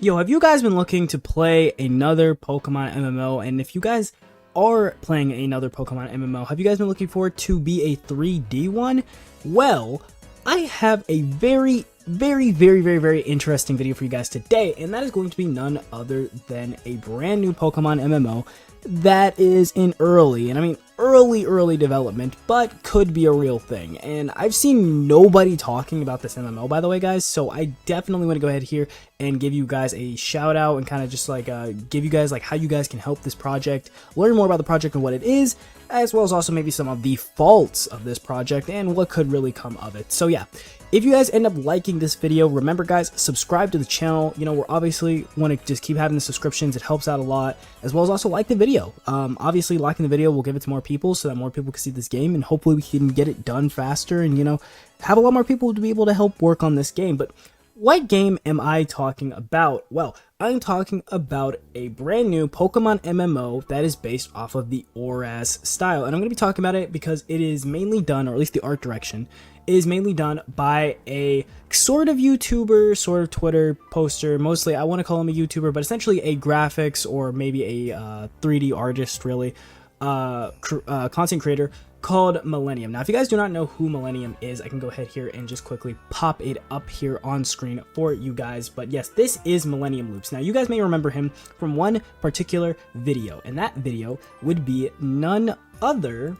Yo, have you guys been looking to play another Pokemon MMO? And if you guys are playing another Pokemon MMO, have you guys been looking forward to be a 3D one? Well, I have a very interesting video for you guys today, and that is going to be none other than a brand new Pokemon MMO that is in early, and I mean early development, but could be a real thing. And I've seen nobody talking about this MMO, by the way, guys, so I definitely want to go ahead here and give you guys a shout out and kind of just like give you guys like how you guys can help this project, learn more about the project and what it is, as well as also maybe some of the faults of this project and what could really come of it. So yeah, if you guys end up liking this video, remember guys, subscribe to the channel. You know, we're obviously want to just keep having the subscriptions. It helps out a lot, as well as also like the video. Obviously liking the video will give it to more people so that more people can see this game, and hopefully we can get it done faster and, you know, have a lot more people to be able to help work on this game. But what game am I talking about? Well, I'm talking about a brand new Pokemon MMO that is based off of the ORAS style. And I'm going to be talking about it because it is mainly done, or at least the art direction, is mainly done by a sort of YouTuber, sort of Twitter poster. Mostly, I want to call him a YouTuber, but essentially a graphics or maybe a 3D artist, really, content creator called Millennium. Now, if you guys do not know who Millennium is, I can go ahead here and just quickly pop it up here on screen for you guys. But yes, this is Millennium Loops. Now, you guys may remember him from one particular video, and that video would be none other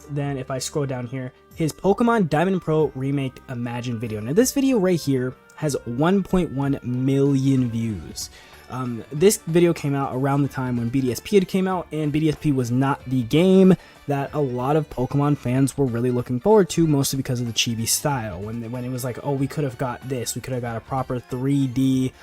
than, if I scroll down here, his Pokemon Diamond and Pearl Remake Imagine video. Now, this video right here has 1.1 million views. This video came out around the time when BDSP had came out, and BDSP was not the game that a lot of Pokemon fans were really looking forward to, mostly because of the chibi style. When it was like, oh, we could have got this, we could have got a proper 3D,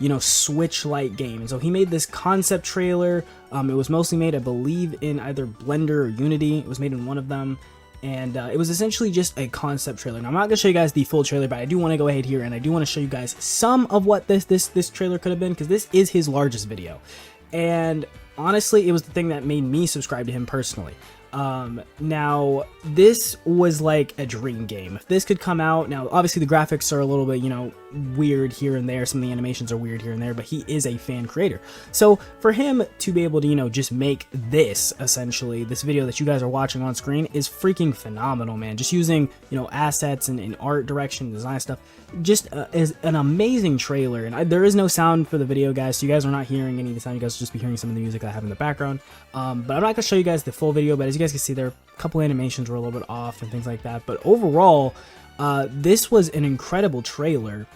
you know, Switch-like game. And so he made this concept trailer. It was mostly made, I believe, in either Blender or Unity. It was made in one of them. And it was essentially just a concept trailer. Now, I'm not going to show you guys the full trailer, but I do want to go ahead here and I do want to show you guys some of what this trailer could have been, because this is his largest video. And honestly, it was the thing that made me subscribe to him personally. Now, this was like a dream game. If this could come out, now obviously the graphics are a little bit, you know, weird here and there, some of the animations are weird here and there, but he is a fan creator. So for him to be able to, you know, just make this, essentially, this video that you guys are watching on screen is freaking phenomenal, man. Just using, you know, assets and art direction, design stuff, just is an amazing trailer. And there is no sound for the video, guys, so you guys are not hearing any of the sound. You guys will just be hearing some of the music that I have in the background. But I'm not going to show you guys the full video, but as you guys can see, there are a couple animations were a little bit off and things like that. But overall, this was an incredible trailer.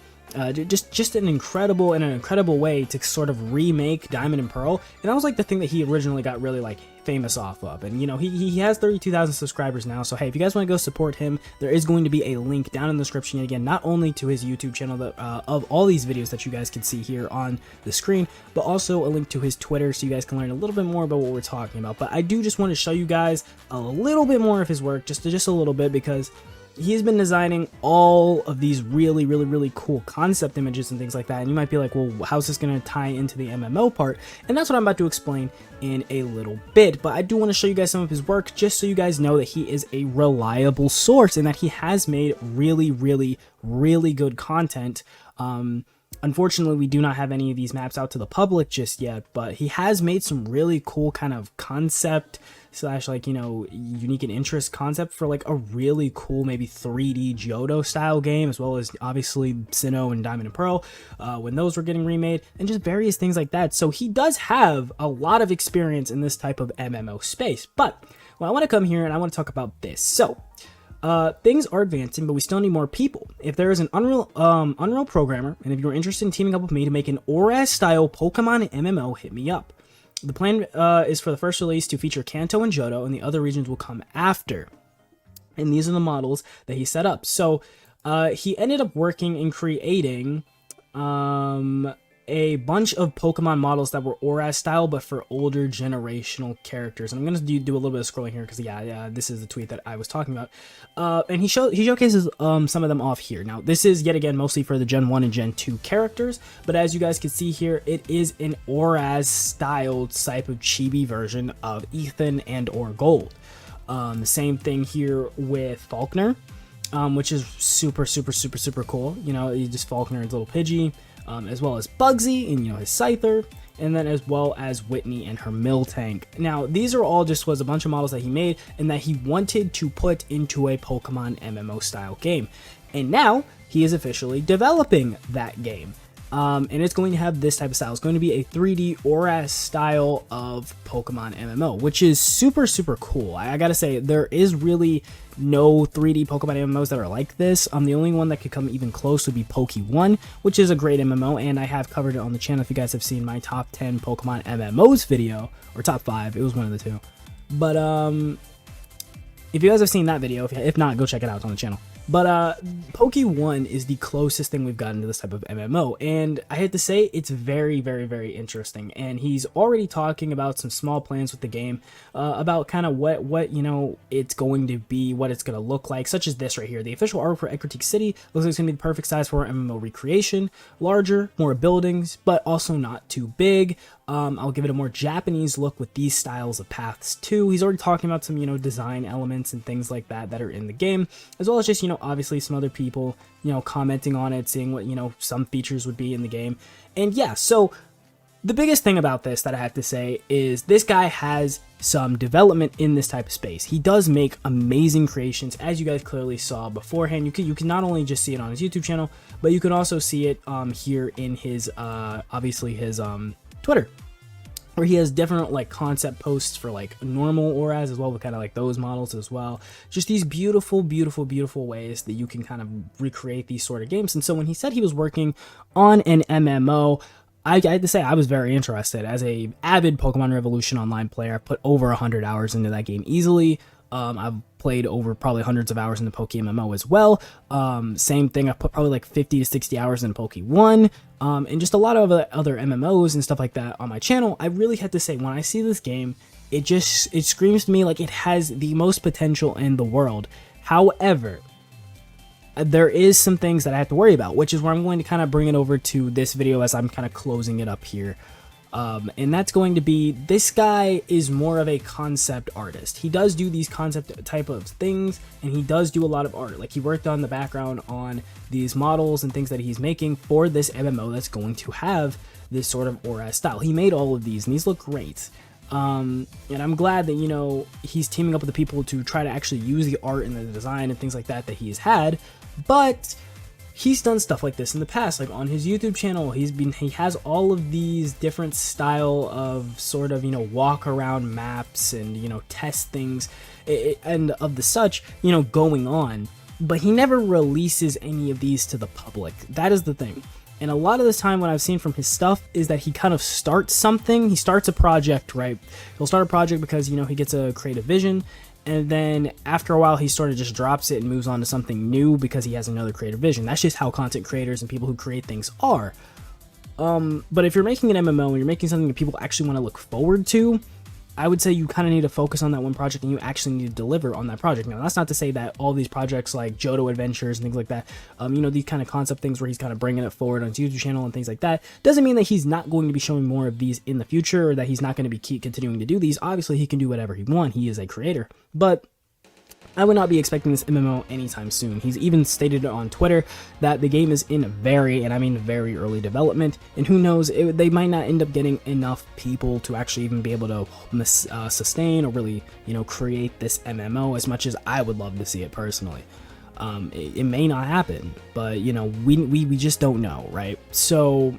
Just an incredible way to sort of remake Diamond and Pearl, and that was like the thing that he originally got really like famous off of. And you know, he has 32,000 subscribers now, so hey, if you guys want to go support him, there is going to be a link down in the description, again, not only to his YouTube channel that of all these videos that you guys can see here on the screen, but also a link to his Twitter, so you guys can learn a little bit more about what we're talking about. But I do just want to show you guys a little bit more of his work, just a little bit, because he's been designing all of these really cool concept images and things like that. And you might be like, well, how's this going to tie into the MMO part? And that's what I'm about to explain in a little bit. But I do want to show you guys some of his work, just so you guys know that he is a reliable source and that he has made really good content. Unfortunately, we do not have any of these maps out to the public just yet, but he has made some really cool kind of concept slash, like, you know, unique and interest concept for like a really cool maybe 3D Johto style game, as well as obviously Sinnoh and Diamond and Pearl when those were getting remade, and just various things like that. So he does have a lot of experience in this type of MMO space. But well, I want to come here and I want to talk about this. So things are advancing, but we still need more people. If there is an Unreal programmer, and if you're interested in teaming up with me to make an ORAS-style Pokemon MMO, hit me up. The plan is for the first release to feature Kanto and Johto, and the other regions will come after. And these are the models that he set up. So he ended up working and creating a bunch of Pokemon models that were ORAS style, but for older generational characters. And I'm going to do a little bit of scrolling here, because yeah, this is the tweet that I was talking about. And he showcases some of them off here. Now, this is yet again mostly for the Gen 1 and Gen 2 characters, but as you guys can see here, it is an ORAS styled type of chibi version of Ethan and or Gold. The same thing here with Falkner. which is super, super, super, super cool. You know, you just Falconer and little Pidgey, as well as Bugsy and, you know, his Scyther, and then as well as Whitney and her Miltank. Now, these are all just was a bunch of models that he made and that he wanted to put into a Pokemon MMO style game. And now he is officially developing that game. And it's going to have this type of style. It's going to be a 3D ORAS style of Pokemon MMO, which is super, super cool. I gotta say, there is really no 3D Pokemon MMOs that are like this. The only one that could come even close would be Poke1, which is a great MMO, and I have covered it on the channel if you guys have seen my top 10 Pokemon MMOs video, or top 5, it was one of the two. But if you guys have seen that video, if not, go check it out, it's on the channel. But Poke1 is the closest thing we've gotten to this type of MMO, and I have to say it's very, very, very interesting. And he's already talking about some small plans with the game, about kind of what you know it's going to be, what it's going to look like, such as this right here. The official art for Ecruteak City looks like it's going to be the perfect size for MMO recreation, larger, more buildings, but also not too big. I'll give it a more Japanese look with these styles of paths too. He's already talking about some, you know, design elements and things like that that are in the game, as well as just, you know, obviously some other people, you know, commenting on it, seeing what, you know, some features would be in the game. And yeah, so the biggest thing about this that I have to say is this guy has some development in this type of space. He does make amazing creations, as you guys clearly saw beforehand. You can not only just see it on his YouTube channel, but you can also see it here in his obviously his Twitter, where he has different like concept posts for like normal ORAS as well, with kind of like those models as well. Just these beautiful, beautiful, beautiful ways that you can kind of recreate these sort of games. And so when he said he was working on an MMO, I had to say I was very interested. As a avid Pokemon Revolution online player, I put over 100 hours into that game easily. I've played over probably hundreds of hours in the Poke MMO as well. Same thing, I put probably like 50 to 60 hours in Poke1, and just a lot of other MMOs and stuff like that on my channel. I really had to say, when I see this game, it screams to me like it has the most potential in the world. However, there is some things that I have to worry about, which is where I'm going to kind of bring it over to this video as I'm kind of closing it up here. And that's going to be, this guy is more of a concept artist. He does do these concept type of things, and he does do a lot of art. Like, he worked on the background on these models and things that he's making for this MMO that's going to have this sort of ORAS style. He made all of these, and these look great. And I'm glad that, you know, he's teaming up with the people to try to actually use the art and the design and things like that that he's had. But he's done stuff like this in the past, like on his YouTube channel. He has all of these different style of sort of, you know, walk around maps and, you know, test things and of the such, you know, going on. But he never releases any of these to the public. That is the thing. And a lot of the time what I've seen from his stuff is that he kind of starts something. He starts a project, right? He'll start a project because, you know, he gets a creative vision, and then after a while he sort of just drops it and moves on to something new because he has another creative vision. That's just how content creators and people who create things are. But if you're making an MMO and you're making something that people actually want to look forward to, I would say you kind of need to focus on that one project, and you actually need to deliver on that project. Now, that's not to say that all these projects like Johto Adventures and things like that, you know, these kind of concept things where he's kind of bringing it forward on his YouTube channel and things like that, doesn't mean that he's not going to be showing more of these in the future, or that he's not going to be continuing to do these. Obviously, he can do whatever he wants. He is a creator. But I would not be expecting this MMO anytime soon. He's even stated on Twitter that the game is in very, and I mean very early development, and who knows, they might not end up getting enough people to actually even be able to sustain or really, you know, create this MMO as much as I would love to see it personally. It may not happen, but, you know, we just don't know, right? So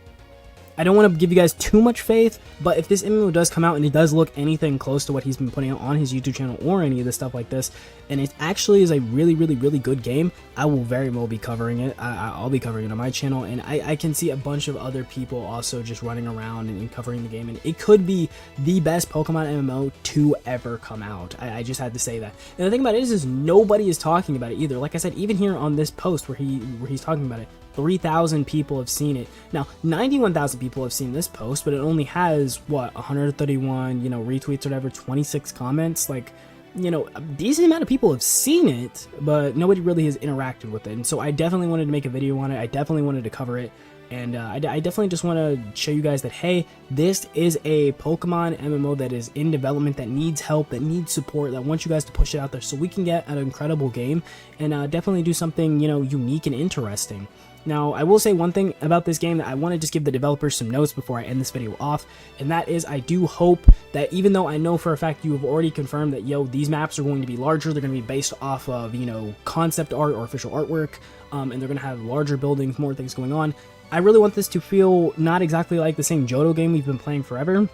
I don't want to give you guys too much faith, but if this MMO does come out and it does look anything close to what he's been putting out on his YouTube channel or any of this stuff like this, and it actually is a really, really, really good game, I will very well be covering it. I'll be covering it on my channel, and I can see a bunch of other people also just running around and covering the game, and it could be the best Pokemon MMO to ever come out. I just had to say that. And the thing about it is nobody is talking about it either. Like I said, even here on this post where he's talking about it, 3,000 people have seen it. Now, 91,000 people have seen this post, but it only has, what, 131, you know, retweets or whatever, 26 comments. Like, you know, a decent amount of people have seen it, but nobody really has interacted with it. And so I definitely wanted to make a video on it. I definitely wanted to cover it. And I definitely just want to show you guys that, hey, this is a Pokemon MMO that is in development, that needs help, that needs support, that wants you guys to push it out there so we can get an incredible game and definitely do something, you know, unique and interesting. Now, I will say one thing about this game that I want to just give the developers some notes before I end this video off, and that is I do hope that, even though I know for a fact you have already confirmed that, yo, these maps are going to be larger, they're going to be based off of, you know, concept art or official artwork, and they're going to have larger buildings, more things going on. I really want this to feel not exactly like the same Johto game we've been playing forever.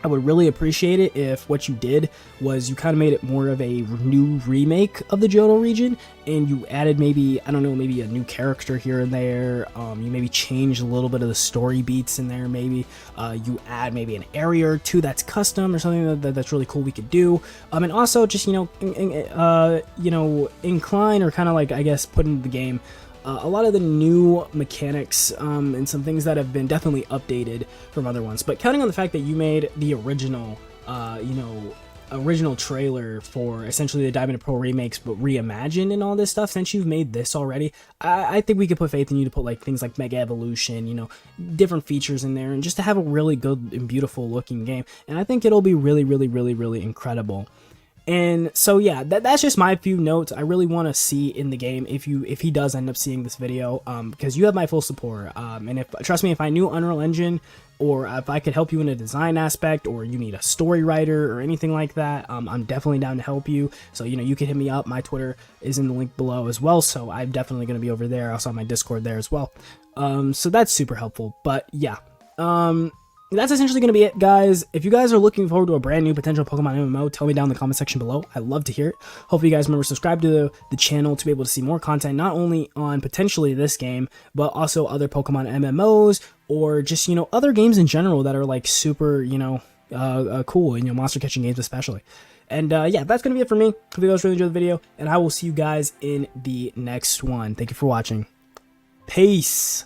I would really appreciate it if what you did was you kind of made it more of a new remake of the Johto region, and you added maybe, I don't know, maybe a new character here and there. You maybe changed a little bit of the story beats in there. Maybe you add maybe an area or two that's custom or something that's really cool we could do. And also just, you know, incline or kind of like, I guess, put into the game a lot of the new mechanics and some things that have been definitely updated from other ones. But counting on the fact that you made the original, original trailer for essentially the Diamond and Pearl remakes, but reimagined and all this stuff, since you've made this already, I think we could put faith in you to put like things like Mega Evolution, you know, different features in there, and just to have a really good and beautiful looking game. And I think it'll be really, really, really, really incredible. And so yeah, that's just my few notes I really want to see in the game if he does end up seeing this video, because you have my full support. And if, trust me, if I knew Unreal Engine, or if I could help you in a design aspect, or you need a story writer or anything like that, I'm definitely down to help you. So, you know, you can hit me up. My Twitter is in the link below as well, so I'm definitely going to be over there. I also have my Discord there as well. So that's super helpful. But yeah, that's essentially going to be it, guys. If you guys are looking forward to a brand new potential Pokemon MMO, tell me down in the comment section below. I'd love to hear it. Hopefully you guys remember to subscribe to the channel to be able to see more content, not only on potentially this game, but also other Pokemon MMOs, or just, you know, other games in general that are like super, you know, cool, and, you know, monster catching games especially. And yeah, that's going to be it for me. Hope you guys really enjoyed the video, and I will see you guys in the next one. Thank you for watching. Peace.